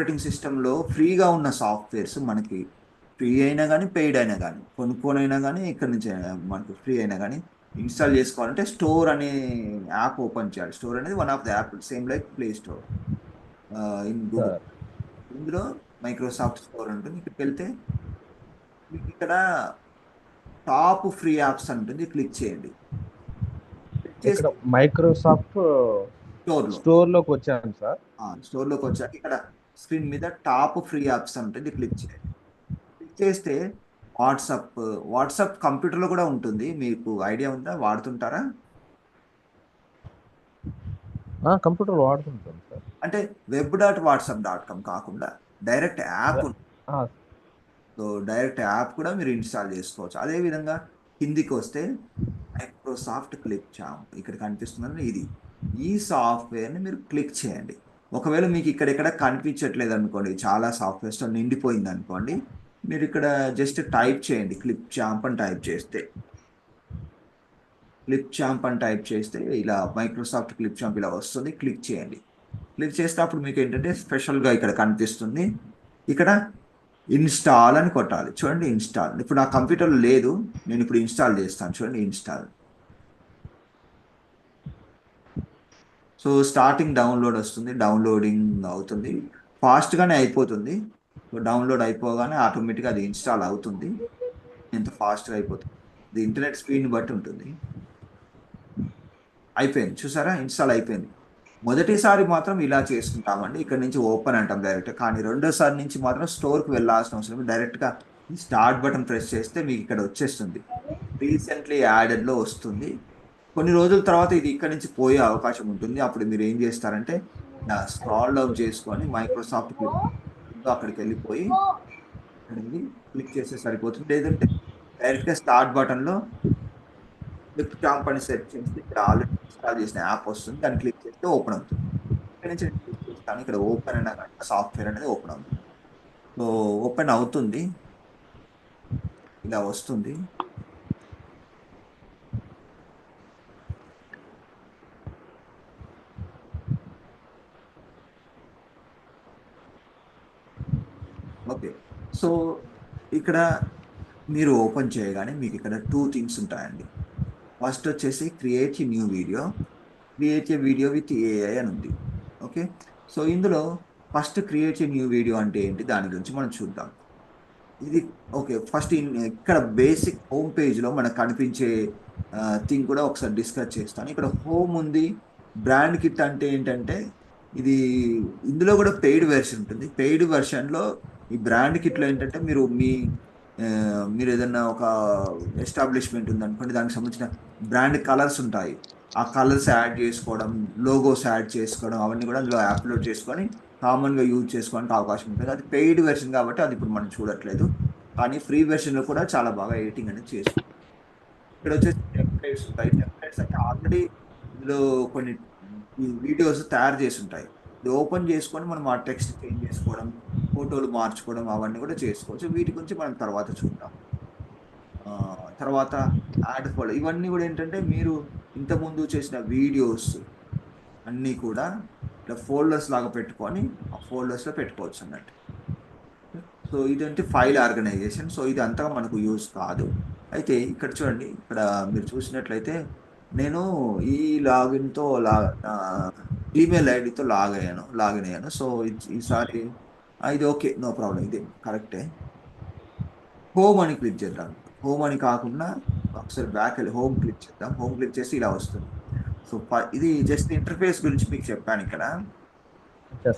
Operating సిస్టంలో ఫ్రీగా ఉన్న సాఫ్ట్వేర్స్ మనకి ఫ్రీ అయినా కానీ పెయిడ్ అయినా కానీ కొనుక్కొనైనా కానీ ఇక్కడ నుంచి మనకు ఫ్రీ అయినా కానీ ఇన్స్టాల్ చేసుకోవాలంటే స్టోర్ అనే యాప్ ఓపెన్ చేయాలి. స్టోర్ అనేది one of the app same like play store in Google. Sir ఇందులో మైక్రోసాఫ్ట్ స్టోర్ ఉంటుంది. ఇక్కడికి వెళ్తే మీకు ఇక్కడ టాప్ ఫ్రీ యాప్స్ ఉంటుంది, క్లిక్ చేయండి. క్లిక్ ఇక్కడ చేసి మైక్రోసాఫ్ట్ స్టోర్లో స్టోర్లోకి వచ్చాను సార్. స్టోర్లోకి వచ్చాక ఇక్కడ స్క్రీన్ మీద టాప్ ఫ్రీ యాప్స్ ఉంటుంది, క్లిక్ చేయండి. క్లిక్ చేస్తే వాట్సాప్ వాట్సాప్ కంప్యూటర్లో కూడా ఉంటుంది. మీకు ఐడియా ఉందా? వాడుతుంటారా? కంప్యూటర్ వాడుతుంటాను సార్. అంటే web.whatsapp.com కాకుండా డైరెక్ట్ యాప్ అదే. ఉంది. ఆ, సో డైరెక్ట్ యాప్ కూడా మీరు ఇన్స్టాల్ చేసుకోవచ్చు. అదేవిధంగా కిందికి వస్తే మైక్రోసాఫ్ట్ క్లిక్ చాంప్ ఇక్కడ కనిపిస్తుందని ఇది. ఈ సాఫ్ట్వేర్ని మీరు క్లిక్ చేయండి. ఒకవేళ మీకు ఇక్కడెక్కడ కనిపించట్లేదు అనుకోండి, చాలా సాఫ్ట్వేర్స్తో నిండిపోయింది అనుకోండి, మీరు ఇక్కడ జస్ట్ టైప్ చేయండి క్లిక్ చాంప్ అని టైప్ చేస్తే. క్లిక్ చాంప్ అని టైప్ చేస్తే ఇలా మైక్రోసాఫ్ట్ క్లిక్ చాంప్ ఇలా వస్తుంది. క్లిక్ చేయండి. క్లిక్ చేస్తే అప్పుడు మీకు ఏంటంటే స్పెషల్గా ఇక్కడ కనిపిస్తుంది. ఇక్కడ ఇన్స్టాల్ అని కొట్టాలి. చూడండి ఇన్స్టాల్. ఇప్పుడు నా కంప్యూటర్లో లేదు, నేను ఇప్పుడు ఇన్స్టాల్ చేస్తాను. చూడండి ఇన్స్టాల్. సో స్టార్టింగ్ డౌన్లోడ్ వస్తుంది, డౌన్లోడింగ్ అవుతుంది, ఫాస్ట్గానే అయిపోతుంది. సో డౌన్లోడ్ అయిపోగానే ఆటోమేటిక్గా అది ఇన్స్టాల్ అవుతుంది. ఎంత ఫాస్ట్గా అయిపోతుంది, ఇది ఇంటర్నెట్ స్పీడ్ని బట్టి ఉంటుంది. అయిపోయింది, చూసారా ఇన్స్టాల్ అయిపోయింది. మొదటిసారి మాత్రం ఇలా చేసుకుంటామండి, ఇక్కడ నుంచి ఓపెన్ అంటాం డైరెక్ట్. కానీ రెండోసారి నుంచి మాత్రం స్టోర్కి వెళ్ళాల్సిన అవసరం లేదు. డైరెక్ట్గా స్టార్ట్ బటన్ ప్రెస్ చేస్తే మీకు ఇక్కడ వచ్చేస్తుంది, రీసెంట్లీ యాడెడ్లో వస్తుంది. కొన్ని రోజుల తర్వాత ఇది ఇక్కడ నుంచి పోయే అవకాశం ఉంటుంది. అప్పుడు మీరు ఏం చేస్తారంటే స్క్రాల్ డౌన్ చేసుకొని మైక్రోసాఫ్ట్ క్లిక్ అక్కడికి వెళ్ళిపోయి క్లిక్ చేస్తే సరిపోతుంది. లేదంటే డైరెక్ట్గా స్టార్ట్ బటన్లో క్లిక్ చాంప్ అని సెర్చ్ చేస్తే ఇక్కడ ఆల్రెడీ ఇన్స్టాల్ చేసిన యాప్ వస్తుంది, దాన్ని క్లిక్ చేస్తే ఓపెన్ అవుతుంది. ఇక్కడ నుంచి నేను క్లిక్ చేస్తాను, ఇక్కడ ఓపెన్ అయినా కానీ సాఫ్ట్వేర్ అనేది ఓపెన్ అవుతుంది. సో ఓపెన్ అవుతుంది, ఇలా వస్తుంది. ఓకే, సో ఇక్కడ మీరు ఓపెన్ చేయగానే మీకు ఇక్కడ 2 థింగ్స్ ఉంటాయండి. ఫస్ట్ వచ్చేసి create a new video, create a video with AI అని ఉంది. ఓకే, సో ఇందులో first create a new video అంటే ఏంటి దాని గురించి మనం చూద్దాం. ఇది ఓకే, ఫస్ట్ ఇక్కడ బేసిక్ హోమ్ పేజ్లో మనకు కనిపించే థింగ్ కూడా ఒకసారి డిస్కస్ చేస్తాను. ఇక్కడ హోమ్ ఉంది. బ్రాండ్ కిట్ అంటే ఏంటంటే ఇది, ఇందులో కూడా పెయిడ్ వెర్షన్ ఉంటుంది. పెయిడ్ వెర్షన్లో ఈ బ్రాండ్ కిట్లో ఏంటంటే ఆ, మీరు ఏదన్నా ఒక ఎస్టాబ్లిష్మెంట్ ఉందనుకోండి, దానికి సంబంధించిన బ్రాండ్ కలర్స్ ఉంటాయి. ఆ కలర్స్ యాడ్ చేసుకోవడం, లోగోస్ యాడ్ చేసుకోవడం, అవన్నీ కూడా అందులో అప్లోడ్ చేసుకొని కామన్గా యూజ్ చేసుకోవడానికి అవకాశం ఉంటుంది. అది పెయిడ్ వెర్షన్ కాబట్టి అది ఇప్పుడు మనం చూడట్లేదు. కానీ ఫ్రీ వెర్షన్లో కూడా చాలా బాగా ఎడిటింగ్ అనేది చేసుకోవచ్చు. ఇక్కడ వచ్చేసి టెంప్లెట్స్ ఉంటాయి. టెంప్లెట్స్ అంటే ఆల్రెడీ ఇందులో కొన్ని వీడియోస్ తయారు చేసి ఉంటాయి. ఇది ఓపెన్ చేసుకొని మనం ఆ టెక్స్ట్ చేంజ్ చేసుకోవడం, ఫోటోలు మార్చుకోవడం, అవన్నీ కూడా చేసుకోవచ్చు. వీటి గురించి మనం తర్వాత చూద్దాం. తర్వాత యాడ్ ఫోల్డర్, ఇవన్నీ కూడా ఏంటంటే మీరు ఇంతకుముందు చేసిన వీడియోస్ అన్నీ కూడా ఇట్లా ఫోల్డర్స్ లాగా పెట్టుకొని ఆ ఫోల్డర్స్లో పెట్టుకోవచ్చు అన్నట్టు. సో ఇదంటే ఫైల్ ఆర్గనైజేషన్. సో ఇది అంతగా మనకు యూజ్ కాదు. అయితే ఇక్కడ చూడండి, ఇక్కడ మీరు చూసినట్లయితే నేను ఈ లాగిన్తో ఈమెయిల్ ఐడితో లాగిన్ అయ్యాను. సో ఈసారి ఇది ఓకే, నో ప్రాబ్లం, ఇది కరెక్టే. హోమ్ అని క్లిక్ చేద్దాం. హోమ్ అని కాకుండా ఒకసారి బ్యాక్ వెళ్ళి హోమ్ క్లిక్ చేద్దాం. హోమ్ క్లిక్ చేసి ఇలా వస్తుంది. సో ఇది జస్ట్ ఇంటర్ఫేస్ గురించి మీకు చెప్పాను ఇక్కడ.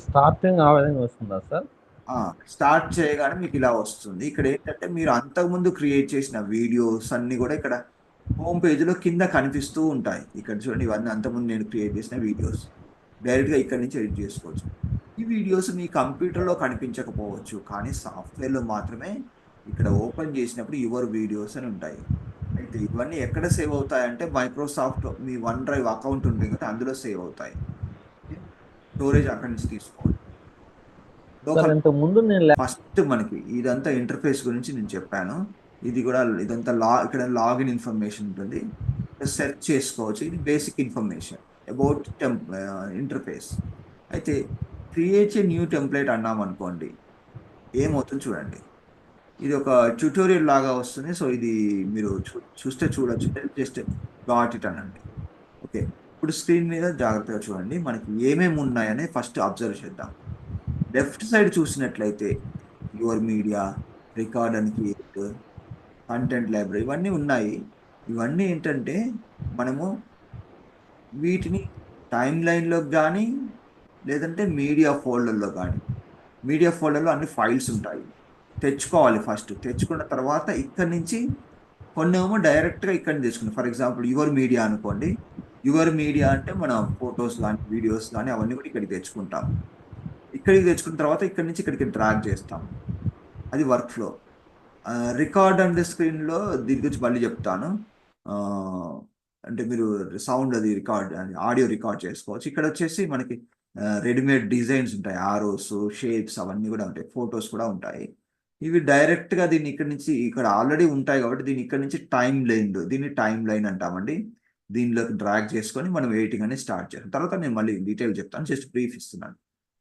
స్టార్టింగ్ ఆ విధంగా వస్తుందా సార్? స్టార్ట్ చేయగానే మీకు ఇలా వస్తుంది. ఇక్కడ ఏంటంటే మీరు అంతకుముందు క్రియేట్ చేసిన వీడియోస్ అన్ని కూడా ఇక్కడ హోమ్ పేజ్లో కింద కనిపిస్తూ ఉంటాయి. ఇక్కడ చూడండి, ఇవన్నీ అంతకుముందు నేను క్రియేట్ చేసిన వీడియోస్. డైరెక్ట్గా ఇక్కడ నుంచి ఎడిట్ చేసుకోవచ్చు. ఈ వీడియోస్ మీ కంప్యూటర్లో కనిపించకపోవచ్చు, కానీ సాఫ్ట్వేర్లో మాత్రమే ఇక్కడ ఓపెన్ చేసినప్పుడు యువర్ వీడియోస్ అని ఉంటాయి. అయితే ఇవన్నీ ఎక్కడ సేవ్ అవుతాయంటే మైక్రోసాఫ్ట్ మీ వన్ డ్రైవ్ అకౌంట్ ఉంటుంది కదా, అందులో సేవ్ అవుతాయి. స్టోరేజ్ అక్కడి నుంచి తీసుకోవాలి. సార్ ఇంతకు ముందు నేను ఫస్ట్ మనకి ఇదంతా ఇంటర్ఫేస్ గురించి నేను చెప్పాను. ఇది కూడా ఇదంతా ఇక్కడ లాగిన్ ఇన్ఫర్మేషన్ ఉంటుంది, సెర్చ్ చేసుకోవచ్చు. ఇది బేసిక్ ఇన్ఫర్మేషన్ అబౌట్ ఇంటర్ఫేస్. అయితే క్రియేట్ ఏ న్యూ టెంప్లెట్ అన్నాం అనుకోండి, ఏమవుతుంది చూడండి. ఇది ఒక ట్యూటోరియల్ లాగా వస్తుంది. సో ఇది మీరు చూస్తే చూడొచ్చు. జస్ట్ డాట్ ఇట్ అనండి. ఓకే, ఇప్పుడు స్క్రీన్ మీద జాగ్రత్తగా చూడండి. మనకి ఏమేమి ఉన్నాయని ఫస్ట్ అబ్జర్వ్ చేద్దాం. లెఫ్ట్ సైడ్ చూసినట్లయితే your media, record and create, content library ఇవన్నీ ఉన్నాయి. ఇవన్నీ ఏంటంటే మనము వీటిని టైమ్ లైన్లో కానీ లేదంటే మీడియా ఫోల్డర్లో కానీ, మీడియా ఫోల్డర్లో అన్ని ఫైల్స్ ఉంటాయి. తెచ్చుకోవాలి. ఫస్ట్ తెచ్చుకున్న తర్వాత ఇక్కడి నుంచి కొన్ని ఏమో డైరెక్ట్గా ఇక్కడ నుంచి తెచ్చుకుంటాం. ఫర్ ఎగ్జాంపుల్ యువర్ మీడియా అనుకోండి. యువర్ మీడియా అంటే మన ఫొటోస్ కానీ వీడియోస్ కానీ అవన్నీ కూడా ఇక్కడికి తెచ్చుకుంటాం. ఇక్కడికి తెచ్చుకున్న తర్వాత ఇక్కడి నుంచి ఇక్కడికి డ్రాగ్ చేస్తాం. అది వర్క్ ఫ్లో. రికార్డ్ అండ్ స్క్రీన్లో దీని గురించి మళ్ళీ చెప్తాను. ఆ, అంటే మీరు సౌండ్ అది రికార్డ్ ఆడియో రికార్డ్ చేసుకోవచ్చు. ఇక్కడ వచ్చేసి మనకి రెడీమేడ్ డిజైన్స్ ఉంటాయి, ఆరోస్, షేప్స్ అవన్నీ కూడా ఉంటాయి, ఫొటోస్ కూడా ఉంటాయి. ఇవి డైరెక్ట్గా దీన్ని ఇక్కడ నుంచి ఇక్కడ ఆల్రెడీ ఉంటాయి కాబట్టి దీన్ని ఇక్కడ నుంచి దీన్ని టైం లైన్ అంటామండి. దీనిలోకి డ్రాగ్ చేసుకొని మనం ఎడిటింగ్ అనేది స్టార్ట్ చేస్తాం. తర్వాత నేను మళ్ళీ డీటెయిల్ చెప్తాను, జస్ట్ బ్రీఫ్ ఇస్తున్నాను.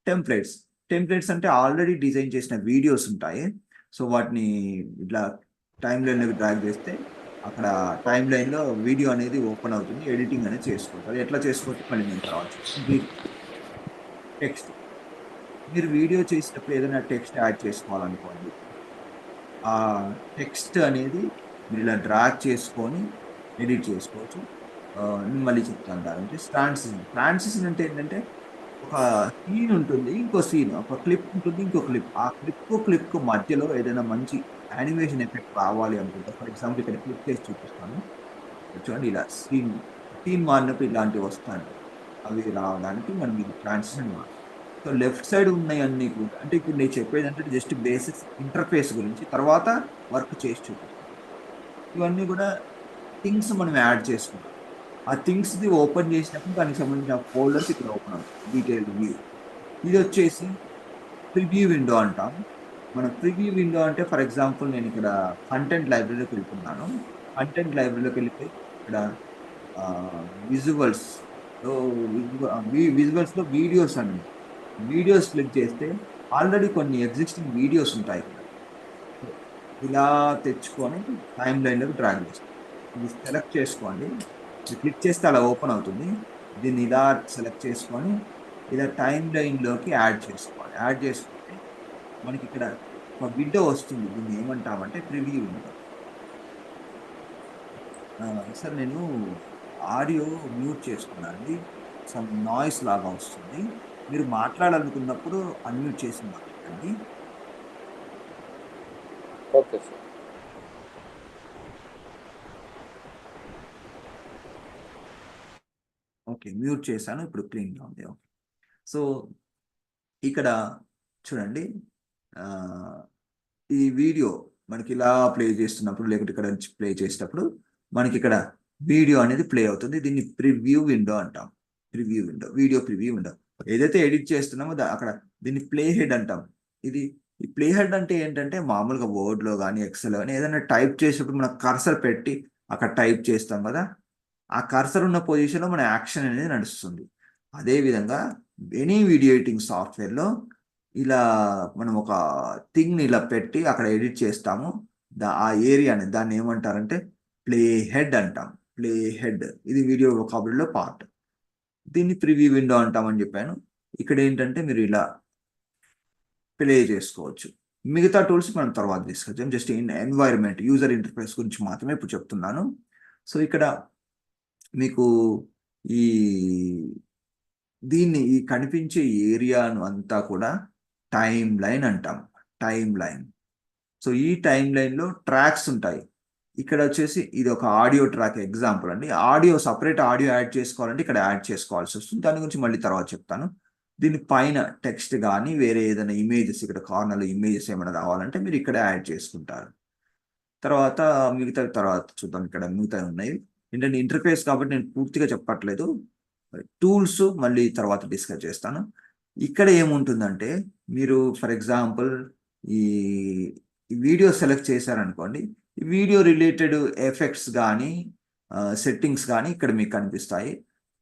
టెంప్లెట్స్. టెంప్లెట్స్ అంటే ఆల్రెడీ డిజైన్ చేసిన వీడియోస్ ఉంటాయి. సో వాటిని ఇట్లా టైం లైన్లోకి డ్రాగ్ చేస్తే అక్కడ టైం లైన్లో వీడియో అనేది ఓపెన్ అవుతుంది, ఎడిటింగ్ అనేది చేసుకోవచ్చు. అది ఎట్లా చేసుకోవచ్చు మళ్ళీ నేను తర్వాత టెక్స్ట్. మీరు వీడియో చేసేటప్పుడు ఏదైనా టెక్స్ట్ యాడ్ చేసుకోవాలనుకోండి, ఆ టెక్స్ట్ అనేది మీరు ఇలా డ్రాగ్ చేసుకొని ఎడిట్ చేసుకోవచ్చు. నేను మళ్ళీ చెప్తాను దాని గురించి. ట్రాన్సిషన్ అంటే ఏంటంటే ఒక సీన్ ఉంటుంది, ఇంకో సీన్, ఒక క్లిప్ ఉంటుంది, ఇంకో క్లిప్. ఆ క్లిప్ మధ్యలో ఏదైనా మంచి యానిమేషన్ ఎఫెక్ట్ రావాలి అనుకుంటా. ఫర్ ఎగ్జాంపుల్ ఇక్కడ క్లిక్ చేసి చూపిస్తాను. చూడండి, ఇలా సీన్ మారినప్పుడు ఇలాంటివి వస్తాయి. అవి రావడానికి మనం ఇది ట్రాన్సిషన్ వాడాలి. సో లెఫ్ట్ సైడ్ ఉన్నాయన్నీ కూడా, అంటే ఇప్పుడు నేను చెప్పేది అంటే జస్ట్ బేసిక్స్ ఇంటర్ఫేస్ గురించి, తర్వాత వర్క్ చేసి చూపిస్తాను. ఇవన్నీ కూడా థింగ్స్ మనం యాడ్ చేసుకుంటాం. ఆ థింగ్స్ది ఓపెన్ చేసినప్పుడు దానికి సంబంధించిన ఫోల్డర్స్ ఇక్కడ ఓపెన్ అవుతాయి, డీటెయిల్డ్ వ్యూ. ఇది వచ్చేసి ప్రివ్యూ విండో అంటాం. మన ప్రివ్యూ విండో అంటే ఫర్ ఎగ్జాంపుల్ నేను ఇక్కడ కంటెంట్ లైబ్రరీలోకి వెళ్తున్నాను. కంటెంట్ లైబ్రరీలోకి వెళ్ళిపోయి ఇక్కడ విజువల్స్ విజువల్స్లో వీడియోస్ అండి. వీడియోస్ క్లిక్ చేస్తే ఆల్రెడీ కొన్ని ఎగ్జిస్టింగ్ వీడియోస్ ఉంటాయి ఇక్కడ. ఇలా తెచ్చుకొని టైం లైన్లోకి డ్రాగ్ చేస్తాం. ఇది సెలెక్ట్ చేసుకోండి. ఇది క్లిక్ చేస్తే అలా ఓపెన్ అవుతుంది. దీన్ని ఇలా సెలెక్ట్ చేసుకొని ఇలా టైం లైన్లోకి యాడ్ చేసుకోవాలి. యాడ్ చేసుకుంటే మనకి ఇక్కడ ఒక విండో వస్తుంది. దీన్ని ఏమంటామంటే ప్రివ్యూ విండో. సార్ నేను ఆడియో మ్యూట్ చేసుకున్నాను అండి, సమ్ నాయిస్ లాగా వస్తుంది. మీరు మాట్లాడాలనుకున్నప్పుడు అన్మ్యూట్ చేసి మాట్లాడండి. Okay sir. ఓకే, మ్యూట్ చేశాను, ఇప్పుడు క్లీన్గా ఉంది. ఓకే, సో ఇక్కడ చూడండి, ఈ వీడియో మనకి ఇలా ప్లే చేస్తున్నప్పుడు లేకపోతే ఇక్కడ ప్లే చేసేటప్పుడు మనకి ఇక్కడ వీడియో అనేది ప్లే అవుతుంది. దీన్ని ప్రివ్యూ విండో అంటాం. Preview window, video preview window. ఏదైతే ఎడిట్ చేస్తున్నామో అక్కడ దీన్ని ప్లే హెడ్ అంటాం. ఈ ప్లే హెడ్ అంటే ఏంటంటే మామూలుగా వర్డ్లో కానీ ఎక్సెల్ కానీ ఏదైనా టైప్ చేసేటప్పుడు మనం కర్సర్ పెట్టి అక్కడ టైప్ చేస్తాం కదా, ఆ కర్సర్ ఉన్న పొజిషన్లో మన యాక్షన్ అనేది నడుస్తుంది. అదేవిధంగా ఎనీ వీడియో ఎడిటింగ్ సాఫ్ట్వేర్లో ఇలా మనం ఒక థింగ్ని ఇలా పెట్టి అక్కడ ఎడిట్ చేస్తాము. ఆ ఏరియాని దాన్ని ఏమంటారంటే ప్లే హెడ్ అంటాం. ప్లే హెడ్ ఇది వీడియో వొకాబులరీలో పార్ట్. దీన్ని ప్రివ్యూ విండో అంటామని చెప్పాను. ఇక్కడ ఏంటంటే మీరు ఇలా ప్లే చేసుకోవచ్చు. మిగతా టూల్స్ మనం తర్వాత తీసుకొచ్చాం. జస్ట్ ఎన్వైరన్మెంట్ యూజర్ ఇంటర్ఫేస్ గురించి మాత్రమే ఇప్పుడు చెప్తున్నాను. సో ఇక్కడ మీకు ఈ కనిపించే ఏరియాను అంతా కూడా టైం లైన్ అంటాం. Time line. సో ఈ టైం లైన్లో ట్రాక్స్ ఉంటాయి. ఇక్కడ వచ్చేసి ఇది ఒక ఆడియో ట్రాక్ ఎగ్జాంపుల్ అండి. సపరేట్ ఆడియో యాడ్ చేసుకోవాలంటే ఇక్కడ యాడ్ చేసుకోవాల్సి వస్తుంది. దాని గురించి మళ్ళీ తర్వాత చెప్తాను. దీని పైన టెక్స్ట్ కానీ వేరే ఏదైనా ఇమేజెస్, ఇక్కడ కార్నర్లో ఇమేజెస్ ఏమైనా రావాలంటే మీరు ఇక్కడ యాడ్ చేసుకుంటారు. తర్వాత తర్వాత చూద్దాం. ఇక్కడ మిగతా ఉన్నాయి ఏంటంటే ఇంటర్ఫేస్ కాబట్టి నేను పూర్తిగా చెప్పట్లేదు. టూల్స్ మళ్ళీ తర్వాత డిస్కస్ చేస్తాను. ఇక్కడ ఏముంటుందంటే మీరు ఫర్ ఎగ్జాంపుల్ ఈ వీడియో సెలెక్ట్ చేశారనుకోండి, ఈ వీడియో రిలేటెడ్ ఎఫెక్ట్స్ కానీ సెట్టింగ్స్ కానీ ఇక్కడ మీకు కనిపిస్తాయి.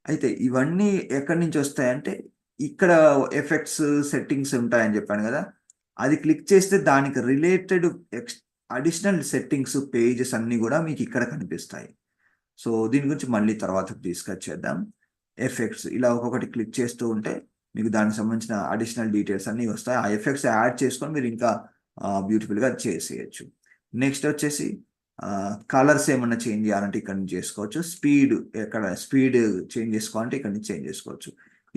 అయితే ఇవన్నీ ఎక్కడి నుంచి వస్తాయంటే ఇక్కడ ఎఫెక్ట్స్ సెట్టింగ్స్ ఉంటాయని చెప్పాను కదా, అది క్లిక్ చేస్తే దానికి రిలేటెడ్ అడిషనల్ సెట్టింగ్స్ పేజెస్ అన్నీ కూడా మీకు ఇక్కడ కనిపిస్తాయి. సో దీని గురించి మళ్ళీ తర్వాత డిస్కస్ చేద్దాం. ఎఫెక్ట్స్ ఇలా ఒక్కొక్కటి క్లిక్ చేస్తూ ఉంటే మీకు దానికి సంబంధించిన అడిషనల్ డీటెయిల్స్ అన్నీ వస్తాయి. ఆ ఎఫెక్ట్స్ యాడ్ చేసుకొని మీరు ఇంకా బ్యూటిఫుల్గా చేసేయచ్చు. నెక్స్ట్ వచ్చేసి కలర్స్ ఏమన్నా చేంజ్ చేయాలంటే ఇక్కడ నుంచి చేసుకోవచ్చు. స్పీడ్ చేంజ్ చేసుకోవాలంటే ఇక్కడ నుంచి చేంజ్ చేసుకోవచ్చు.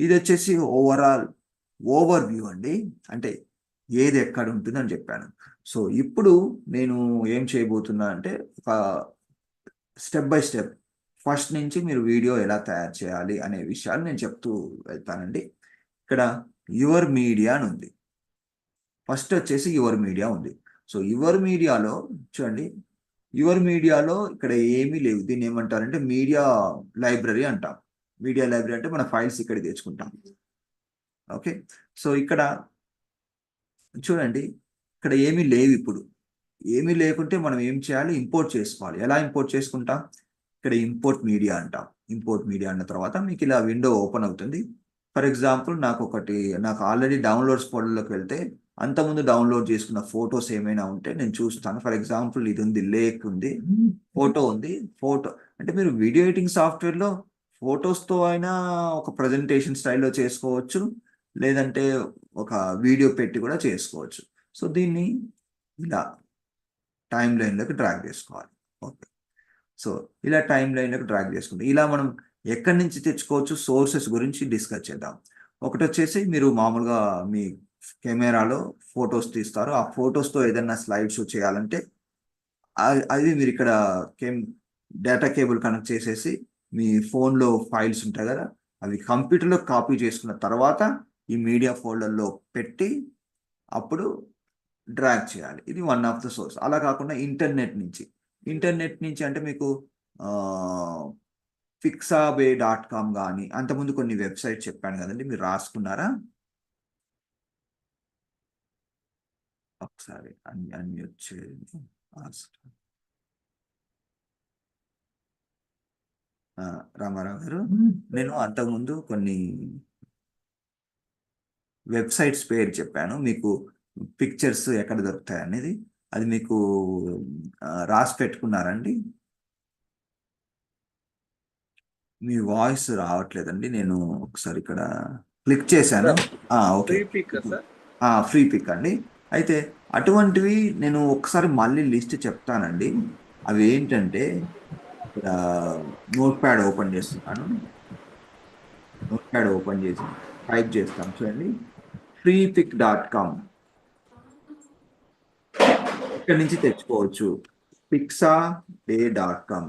ఇది వచ్చేసి ఓవర్ వ్యూ అండి, అంటే ఏది ఎక్కడ ఉంటుందని చెప్పాను. సో ఇప్పుడు నేను ఏం చేయబోతున్నా అంటే ఒక స్టెప్ బై స్టెప్ ఫస్ట్ నుంచి మీరు వీడియో ఎలా తయారు చేయాలి అనే విషయాలు నేను చెప్తూ వెళ్తానండి. ఇక్కడ యువర్ మీడియా అని ఉంది. ఫస్ట్ వచ్చేసి యువర్ మీడియా ఉంది. సో యువర్ మీడియాలో చూడండి, యువర్ మీడియాలో ఇక్కడ ఏమీ లేవు. దీన్ని ఏమంటారంటే మీడియా లైబ్రరీ అంటాం. మీడియా లైబ్రరీ అంటే మన ఫైల్స్ ఇక్కడ తెచ్చుకుంటాం. ఓకే, సో ఇక్కడ చూడండి, ఇక్కడ ఏమీ లేవు. ఇప్పుడు ఏమీ లేకుంటే మనం ఏం చేయాలి, ఇంపోర్ట్ చేసుకోవాలి. ఎలా ఇంపోర్ట్ చేసుకుంటాం, ఇక్కడ ఇంపోర్ట్ మీడియా అంటాం. ఇంపోర్ట్ మీడియా అన్న తర్వాత మీకు ఇలా విండో ఓపెన్ అవుతుంది. ఫర్ ఎగ్జాంపుల్ నాకు ఆల్రెడీ డౌన్లోడ్స్ ఫోల్డర్లోకి వెళ్తే అంతకుముందు డౌన్లోడ్ చేసుకున్న ఫొటోస్ ఏమైనా ఉంటే నేను చూస్తాను. ఫర్ ఎగ్జాంపుల్ ఇది ఉంది, లేక్ ఉంది, ఫోటో ఉంది. ఫోటో అంటే మీరు వీడియో ఎడిటింగ్ సాఫ్ట్వేర్లో ఫొటోస్తో అయినా ఒక ప్రజెంటేషన్ స్టైల్లో చేసుకోవచ్చు, లేదంటే ఒక వీడియో పెట్టి కూడా చేసుకోవచ్చు. సో దీన్ని ఇలా టైం లైన్లోకి డ్రాగ్ చేసుకోవాలి. ఓకే, సో ఇలా టైం లైన్లోకి డ్రాగ్ చేసుకుంటే ఇలా మనం ఎక్కడి నుంచి తెచ్చుకోవచ్చు, సోర్సెస్ గురించి డిస్కస్ చేద్దాం. ఒకటి వచ్చేసి మీరు మామూలుగా మీ కెమెరాలో ఫొటోస్ తీస్తారు. ఆ ఫొటోస్తో ఏదైనా స్లైడ్ షో చేయాలంటే అది మీరు ఇక్కడ డేటా కేబుల్ కనెక్ట్ చేసేసి మీ ఫోన్లో ఫైల్స్ ఉంటాయి కదా, అవి కంప్యూటర్లో కాపీ చేసుకున్న తర్వాత ఈ మీడియా ఫోల్డర్లో పెట్టి అప్పుడు డ్రాగ్ చేయాలి. ఇది వన్ ఆఫ్ ద సోర్స్. అలా కాకుండా ఇంటర్నెట్ నుంచి అంటే మీకు pixabay.com కానీ అంతకుముందు కొన్ని వెబ్సైట్ చెప్పాను కదండి, మీరు రాసుకున్నారా? ఒకసారి అన్మ్యూట్ చేయండి. రామారావు గారు, నేను అంతకుముందు కొన్ని వెబ్సైట్స్ పేరు చెప్పాను మీకు, పిక్చర్స్ ఎక్కడ దొరుకుతాయి అనేది. అది మీకు రాసి పెట్టుకున్నారండి? మీ వాయిస్ రావట్లేదండి. నేను ఒకసారి ఇక్కడ క్లిక్ చేశాను. ఓకే, ఫ్రీ పిక్ అండి. అయితే అటువంటివి నేను ఒకసారి మళ్ళీ లిస్ట్ చెప్తానండి. అవి ఏంటంటే ఇక్కడ నోట్ ప్యాడ్ ఓపెన్ చేస్తున్నాను. నోట్ ప్యాడ్ ఓపెన్ చేసి టైప్ చేస్తాను. చూడండి, freepik.com ఇక్కడ నుంచి తెచ్చుకోవచ్చు. pixabay.com,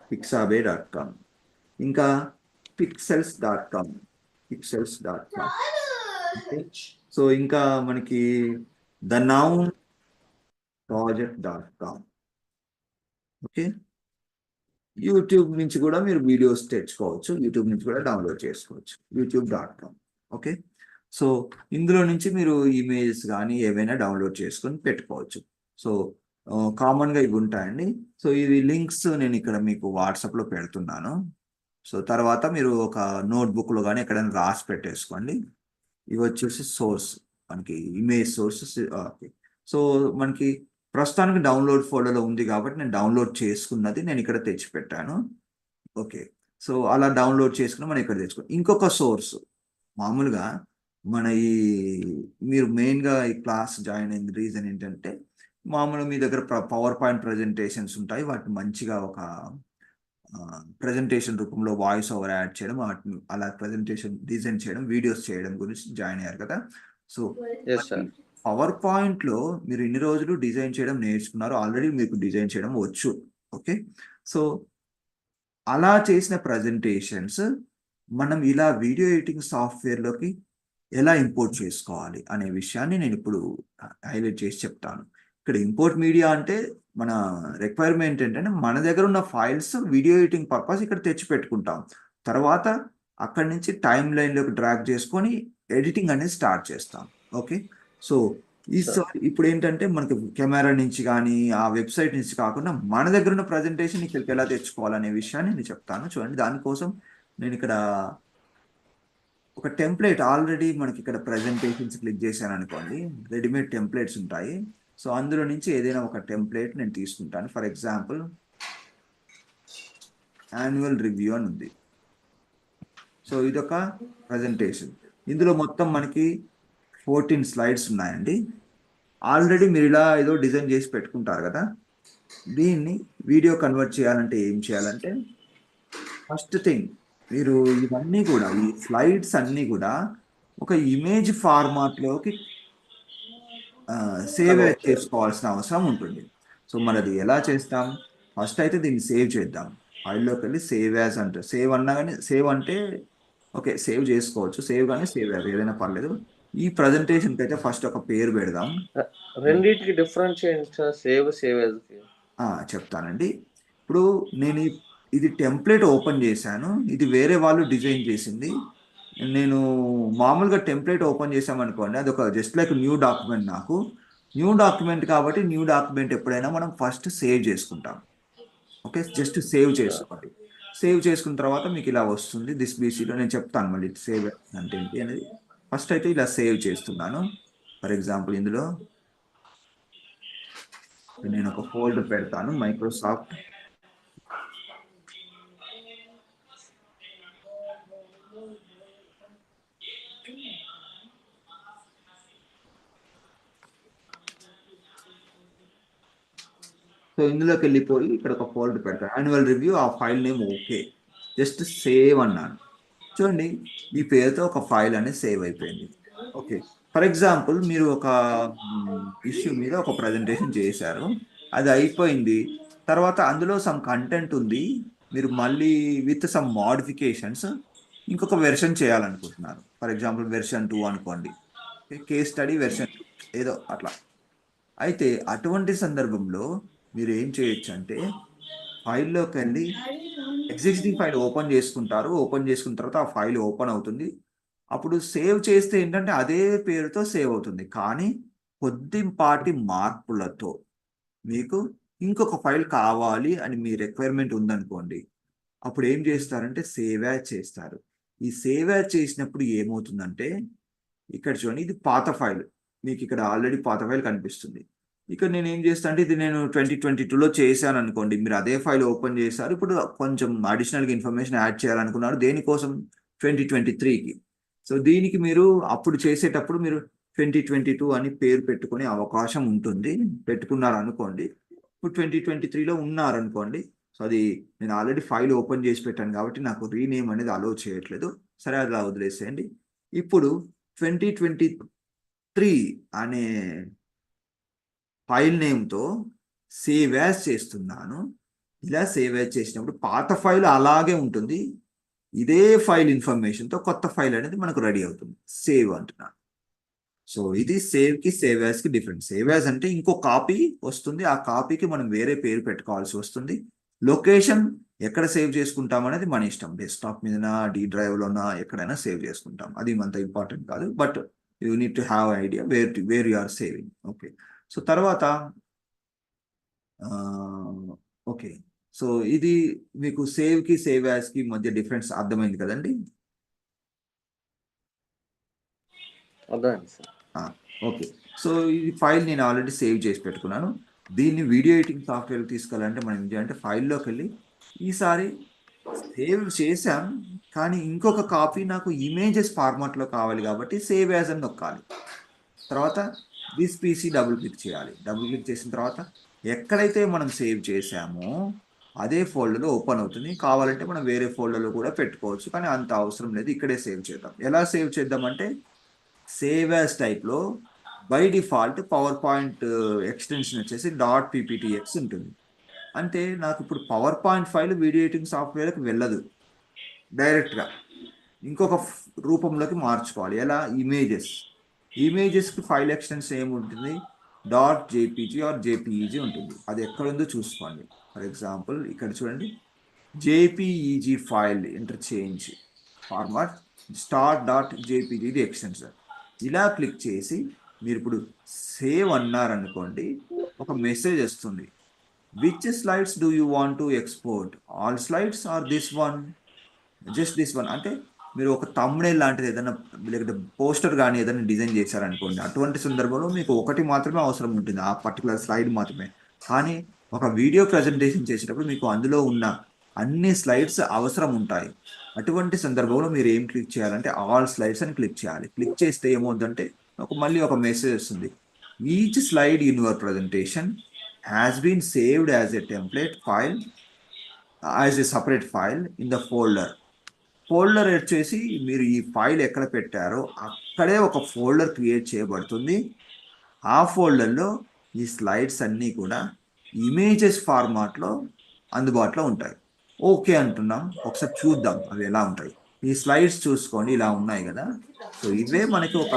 pixabay.com, ఇంకా pixels.com. సో ఇంకా మనకి thenownproject.com. ఓకే, యూట్యూబ్ నుంచి కూడా మీరు వీడియోస్ తెచ్చుకోవచ్చు, యూట్యూబ్ నుంచి కూడా డౌన్లోడ్ చేసుకోవచ్చు, youtube.com. ఓకే, సో ఇందులో నుంచి మీరు ఇమేజెస్ కానీ ఏవైనా డౌన్లోడ్ చేసుకొని పెట్టుకోవచ్చు. సో కామన్గా ఇవి ఉంటాయండి. సో ఇవి లింక్స్ నేను ఇక్కడ మీకు వాట్సాప్లో పెడుతున్నాను. సో తర్వాత మీరు ఒక నోట్బుక్లో కానీ ఎక్కడైనా రాసి పెట్టేసుకోండి. ఇవి వచ్చేసి సోర్స్, మనకి ఇమేజ్ సోర్సెస్. ఓకే, సో మనకి ప్రస్తుతానికి డౌన్లోడ్ ఫోల్డర్లో ఉంది కాబట్టి నేను డౌన్లోడ్ చేసుకున్నది నేను ఇక్కడ తెచ్చిపెట్టాను. ఓకే, సో అలా డౌన్లోడ్ చేసుకుని మనం ఇక్కడ తెచ్చుకోండి. ఇంకొక సోర్స్ మామూలుగా మీరు మెయిన్గా ఈ క్లాస్ జాయిన్ అయిన రీజన్ ఏంటంటే, మామూలుగా మీ దగ్గర పవర్ పాయింట్ ప్రజెంటేషన్స్ ఉంటాయి, వాటిని మంచిగా ఒక ప్రజెంటేషన్ రూపంలో వాయిస్ ఓవర్ యాడ్ చేయడం, వాటిని అలా ప్రజెంటేషన్ డిజైన్ చేయడం, వీడియోస్ చేయడం గురించి జాయిన్ అయ్యారు కదా. సో పవర్ పాయింట్లో మీరు ఇన్ని రోజులు డిజైన్ చేయడం నేర్చుకున్నారు, ఆల్రెడీ మీకు డిజైన్ చేయడం వచ్చు. ఓకే, సో అలా చేసిన ప్రజెంటేషన్స్ మనం ఇలా వీడియో ఎడిటింగ్ సాఫ్ట్వేర్లోకి ఎలా ఇంపోర్ట్ చేసుకోవాలి అనే విషయాన్ని నేను ఇప్పుడు హైలైట్ చేసి చెప్తాను. ఇక్కడ ఇంపోర్ట్ మీడియా అంటే మన రిక్వైర్మెంట్ ఏంటంటే మన దగ్గర ఉన్న ఫైల్స్ వీడియో ఎడిటింగ్ పర్పస్ ఇక్కడ తెచ్చి పెట్టుకుంటాం. తర్వాత అక్కడి నుంచి టైం లైన్లోకి డ్రాగ్ చేసుకొని ఎడిటింగ్ అనేది స్టార్ట్ చేస్తాం. ఓకే, సో ఇప్పుడు ఏంటంటే మనకి కెమెరా నుంచి కానీ ఆ వెబ్సైట్ నుంచి కాకుండా మన దగ్గర ఉన్న ప్రజెంటేషన్ ఇక్కడికి ఎలా తెచ్చుకోవాలనే విషయాన్ని నేను చెప్తాను. చూడండి, దానికోసం నేను ఇక్కడ ఒక టెంప్లెట్ ఆల్రెడీ మనకి ఇక్కడ ప్రజెంటేషన్స్ క్లిక్ చేశాను అనుకోండి, రెడీమేడ్ టెంప్లెట్స్ ఉంటాయి. సో అందులో నుంచి ఏదైనా ఒక టెంప్లెట్ నేను తీసుకుంటాను. ఫర్ ఎగ్జాంపుల్ యాన్యువల్ రివ్యూ అని ఉంది. సో ఇదొక ప్రజెంటేషన్. ఇందులో మొత్తం మనకి 14 స్లైడ్స్ ఉన్నాయండి. ఆల్రెడీ మీరు ఇలా ఏదో డిజైన్ చేసి పెట్టుకుంటారు కదా, దీన్ని వీడియో కన్వర్ట్ చేయాలంటే ఏం చేయాలంటే, ఫస్ట్ థింగ్ మీరు ఇవన్నీ కూడా, ఈ స్లైడ్స్ అన్నీ కూడా ఒక ఇమేజ్ ఫార్మాట్లోకి సేవ్ చేసుకోవాల్సిన అవసరం ఉంటుంది. సో మనది ఎలా చేస్తాం? ఫస్ట్ అయితే దీన్ని సేవ్ చేద్దాం. ఫైల్లోకి వెళ్ళి సేవ్ యాజ్ అంటే, సేవ్ అన్నా కానీ, సేవ్ అంటే ఓకే సేవ్ చేసుకోవచ్చు, సేవ్ కానీ సేవ్ యాజ్ ఏదైనా పర్లేదు. ఈ ప్రజెంటేషన్కి అయితే ఫస్ట్ ఒక పేరు పెడదాం. రెండింటికి డిఫరెన్స్ ఏంటి సార్? సేవ్ యాజ్కి చెప్తానండి. ఇప్పుడు నేను ఇది టెంప్లెట్ ఓపెన్ చేశాను, ఇది వేరే వాళ్ళు డిజైన్ చేసింది. నేను మామూలుగా టెంప్లెట్ ఓపెన్ చేసామనుకోండి, అది ఒక జస్ట్ లైక్ న్యూ డాక్యుమెంట్. నాకు న్యూ డాక్యుమెంట్ కాబట్టి న్యూ డాక్యుమెంట్ ఎప్పుడైనా మనం ఫస్ట్ సేవ్ చేసుకుంటాం. ఓకే, జస్ట్ సేవ్ చేసుకోండి. సేవ్ చేసుకున్న తర్వాత మీకు ఇలా వస్తుంది దిస్ బీసీలో. నేను చెప్తాను మళ్ళీ సేవ్ అంటే ఏంటి అనేది. ఫస్ట్ అయితే ఇలా సేవ్ చేస్తున్నాను. ఫర్ ఎగ్జాంపుల్ ఇందులో నేను ఒక ఫోల్డర్ పెడతాను, మైక్రోసాఫ్ట్. సో ఇందులోకి వెళ్ళిపోయి ఇక్కడ ఒక ఫోల్డర్ పెడతాను, యాన్యువల్ రివ్యూ. ఆ file name okay, just save అన్నాను. చూడండి, ఈ పేరుతో ఒక ఫైల్ అనేది సేవ్ అయిపోయింది. ఓకే, ఫర్ ఎగ్జాంపుల్ మీరు ఒక ఇష్యూ మీద ఒక ప్రజెంటేషన్ చేశారు, అది అయిపోయింది. తర్వాత అందులో సమ్ కంటెంట్ ఉంది, మీరు మళ్ళీ విత్ సమ్ మోడిఫికేషన్స్ ఇంకొక వెర్షన్ చేయాలనుకుంటున్నారు. ఫర్ ఎగ్జాంపుల్ వెర్షన్ 2 అనుకోండి, కేస్ స్టడీ వెర్షన్ 2 ఏదో అట్లా. అయితే అటువంటి సందర్భంలో మీరు ఏం చేయొచ్చు అంటే, ఫైల్లోకి వెళ్ళి ఎగ్జిస్టింగ్ ఫైల్ ఓపెన్ చేసుకుంటారు. ఓపెన్ చేసుకున్న తర్వాత ఆ ఫైల్ ఓపెన్ అవుతుంది. అప్పుడు సేవ్ చేస్తే ఏంటంటే అదే పేరుతో సేవ్ అవుతుంది, కానీ కొద్దిపాటి మార్పులతో. మీకు ఇంకొక ఫైల్ కావాలి అని మీ రిక్వైర్మెంట్ ఉందనుకోండి, అప్పుడు ఏం చేస్తారంటే సేవ్ యాజ్ చేస్తారు. ఈ సేవ్ యాజ్ చేసినప్పుడు ఏమవుతుందంటే, ఇక్కడ చూడండి, ఇది పాత ఫైల్, మీకు ఇక్కడ ఆల్రెడీ పాత ఫైల్ కనిపిస్తుంది. ఇక్కడ నేను ఏం చేస్తాను అంటే, ఇది నేను 2022లో చేశాను అనుకోండి, మీరు అదే ఫైల్ ఓపెన్ చేశారు. ఇప్పుడు కొంచెం అడిషనల్గా ఇన్ఫర్మేషన్ యాడ్ చేయాలనుకున్నారు, దేనికోసం? 2023కి. సో దీనికి మీరు అప్పుడు చేసేటప్పుడు మీరు 2022 అని పేరు పెట్టుకునే అవకాశం ఉంటుంది. పెట్టుకున్నారు అనుకోండి, ఇప్పుడు 2023లో ఉన్నారనుకోండి. సో అది నేను ఆల్రెడీ ఫైల్ ఓపెన్ చేసి పెట్టాను కాబట్టి నాకు రీనేమ్ అనేది అలో చేయట్లేదు. సరే, అది అలా వదిలేసేయండి. ఇప్పుడు 2023 అనే ఫైల్ నేమ్తో సేవ్ యాజ్ చేస్తున్నాను. ఇలా సేవ్ యాజ్ చేసినప్పుడు పాత ఫైల్ అలాగే ఉంటుంది, ఇదే ఫైల్ ఇన్ఫర్మేషన్తో కొత్త ఫైల్ అనేది మనకు రెడీ అవుతుంది. సేవ్ అంటున్నాను. సో ఇది సేవ్కి సేవ్ యాజ్కి డిఫరెంట్. సేవ్ యాజ్ అంటే ఇంకో కాపీ వస్తుంది, ఆ కాపీకి మనం వేరే పేరు పెట్టుకోవాల్సి వస్తుంది. లొకేషన్ ఎక్కడ సేవ్ చేసుకుంటాం అనేది మన ఇష్టం, డెస్క్టాప్ మీదనా, డి డ్రైవ్లోనా, ఎక్కడైనా సేవ్ చేసుకుంటాం. అది అంత ఇంపార్టెంట్ కాదు, but you need to have idea where you are saving. Okay, so తర్వాత ఓకే, సో ఇది మీకు సేవ్కి సేవ్ యాజ్కి మధ్య డిఫరెన్స్ అర్థమైంది కదండి? అర్థమైంది సార్. ఓకే, సో ఈ ఫైల్ నేను ఆల్రెడీ సేవ్ చేసి పెట్టుకున్నాను. దీన్ని వీడియో ఎడిటింగ్ సాఫ్ట్వేర్ తీసుకెళ్ళాలంటే మనం ఏం చేయాలంటే, ఫైల్లోకి వెళ్ళి ఈసారి సేవ్ చేశాం కానీ ఇంకొక కాపీ నాకు ఇమేజెస్ ఫార్మాట్లో కావాలి కాబట్టి సేవ్ యాజ్ అని నొక్కాలి. తర్వాత దిస్ పీసీ డబుల్ క్లిక్ చేయాలి. డబుల్ క్లిక్ చేసిన తర్వాత ఎక్కడైతే మనం సేవ్ చేసామో అదే ఫోల్డర్లో ఓపెన్ అవుతుంది. కావాలంటే మనం వేరే ఫోల్డర్లో కూడా పెట్టుకోవచ్చు, కానీ అంత అవసరం లేదు, ఇక్కడే సేవ్ చేద్దాం. ఎలా సేవ్ చేద్దామంటే, సేవ్ యాజ్ టైప్లో by default power point extension వచ్చేసి .pptx ఉంటుంది. అంటే నాకు ఇప్పుడు power point file video editing సాఫ్ట్వేర్కి వెళ్ళదు, డైరెక్ట్గా ఇంకొక రూపంలోకి మార్చుకోవాలి. ఎలా? ఇమేజెస్కి ఫైల్ ఎక్స్టెన్షన్ ఏముంటుంది? .jpg ఆర్ jpeg ఉంటుంది. అది ఎక్కడుందో చూసుకోండి. ఫర్ ఎగ్జాంపుల్ ఇక్కడ చూడండి, jpeg file interchange format start.jpg ఇది ఎక్స్టెన్షన్. ఇలా క్లిక్ చేసి మీరు ఇప్పుడు సేవ్ అన్నారనుకోండి, ఒక మెసేజ్ వస్తుంది. Which slides do you want to export? All slides or this one? Just this one అంటే మీరు ఒక తమ్ముడేల్ లాంటిది ఏదైనా లేకపోతే పోస్టర్ కానీ ఏదైనా డిజైన్ చేశారనుకోండి, అటువంటి సందర్భంలో మీకు ఒకటి మాత్రమే అవసరం ఉంటుంది, ఆ పర్టికులర్ స్లైడ్ మాత్రమే. కానీ ఒక వీడియో ప్రజెంటేషన్ చేసేటప్పుడు మీకు అందులో ఉన్న అన్ని స్లైడ్స్ అవసరం ఉంటాయి. అటువంటి సందర్భంలో మీరు ఏం క్లిక్ చేయాలంటే ఆల్ స్లైడ్స్ అని క్లిక్ చేయాలి. క్లిక్ చేస్తే ఏమవుతుందంటే మళ్ళీ ఒక మెసేజ్ వస్తుంది. Each slide in your presentation has been saved as a template file as a separate file in the folder. Folder వచ్చేసి మీరు ఈ ఫైల్ ఎక్కడ పెట్టారో అక్కడే ఒక ఫోల్డర్ క్రియేట్ చేయబడుతుంది. ఆ ఫోల్డర్లో ఈ స్లైడ్స్ అన్నీ కూడా ఇమేజెస్ ఫార్మాట్లో అందుబాటులో ఉంటాయి. ఓకే అంటున్నాం, ఒకసారి చూద్దాం అవి ఎలా ఉంటాయి. ఈ స్లైడ్స్ చూసుకోండి, ఇలా ఉన్నాయి కదా. సో ఇవే మనకి ఒక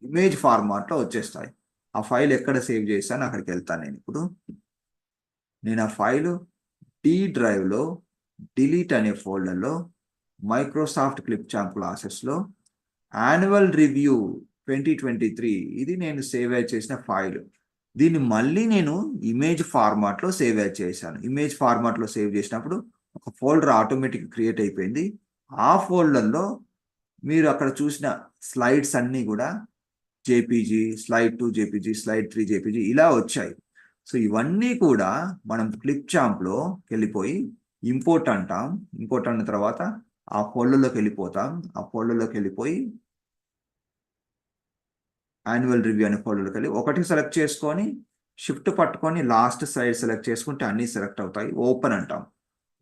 ఇమేజ్ ఫార్మాట్లో వచ్చేస్తాయి. ఆ ఫైల్ ఎక్కడ సేవ్ చేశాను అక్కడికి వెళ్తాను. నేను ఆ ఫైలు డి డ్రైవ్లో డిలీట్ అనే ఫోల్డర్లో మైక్రోసాఫ్ట్ క్లిప్చాంప్ క్లాసెస్లో యాన్యువల్ రివ్యూ 2023 ఇది నేను సేవ్ చేసిన ఫైల్. దీన్ని మళ్ళీ నేను ఇమేజ్ ఫార్మాట్లో సేవ్ చేశాను. ఇమేజ్ ఫార్మాట్లో సేవ్ చేసినప్పుడు ఒక ఫోల్డర్ ఆటోమేటిక్ క్రియేట్ అయిపోయింది. ఆ ఫోల్డర్లో మీరు అక్కడ చూసిన స్లైడ్స్ అన్నీ కూడా JPG, slide 2 JPG, slide 3 JPG ఇలా వచ్చాయి. సో ఇవన్నీ కూడా మనం క్లిప్చాంప్లో వెళ్ళిపోయి ఇంపోర్ట్ అంటాం. ఇంపోర్ట్ అన్న తర్వాత ఆ ఫోల్డర్లోకి వెళ్ళిపోతాం. ఆ ఫోల్డర్లోకి వెళ్ళిపోయి యాన్యువల్ రివ్యూ అనే ఫోల్డర్కి వెళ్ళి ఒకటి సెలెక్ట్ చేసుకొని షిఫ్ట్ పట్టుకొని లాస్ట్ స్లైడ్ సెలెక్ట్ చేసుకుంటే అన్నీ సెలెక్ట్ అవుతాయి. ఓపెన్ అంటాం.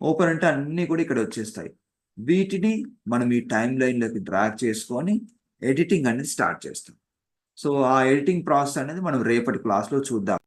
ఓపెన్ అంటే అన్నీ కూడా ఇక్కడ వచ్చేస్తాయి. వీటిని మనం ఈ టైం లైన్లోకి డ్రాగ్ చేసుకొని ఎడిటింగ్ అనేది స్టార్ట్ చేస్తాం. సో ఆ ఎడిటింగ్ ప్రాసెస్ అనేది మనం రేపటి క్లాస్లో చూద్దాం.